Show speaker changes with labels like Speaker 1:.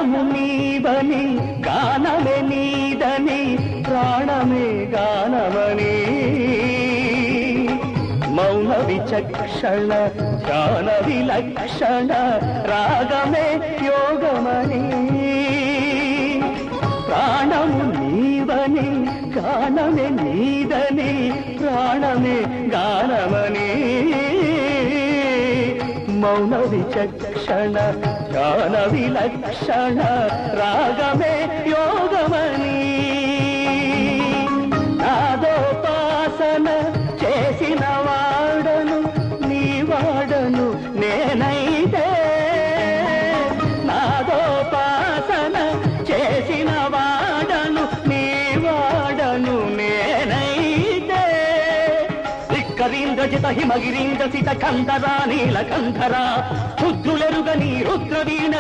Speaker 1: ప్రాణము నీవని గానమే నీదని ప్రాణమే గానమని మౌన విచక్షణ ధ్యాన విలక్షణ రాగమే యోగమని ప్రాణము నీవని గానమే నీదని ప్రాణమే గానమని మౌన విచక్షణ ధ్యాన విలక్షణ రాగమే యోగమని నాదోపాసన చేసిన వాడను నీ వాడను నేనైతే నాదోపాసన చేసిన వాడను నీ వాడను నేనైతే ధిక్కరీంద్రజిత హిమగిరీంద్రసిత కంధరా నీలకంధరా రుద్రులెరుగని రుద్రవీణ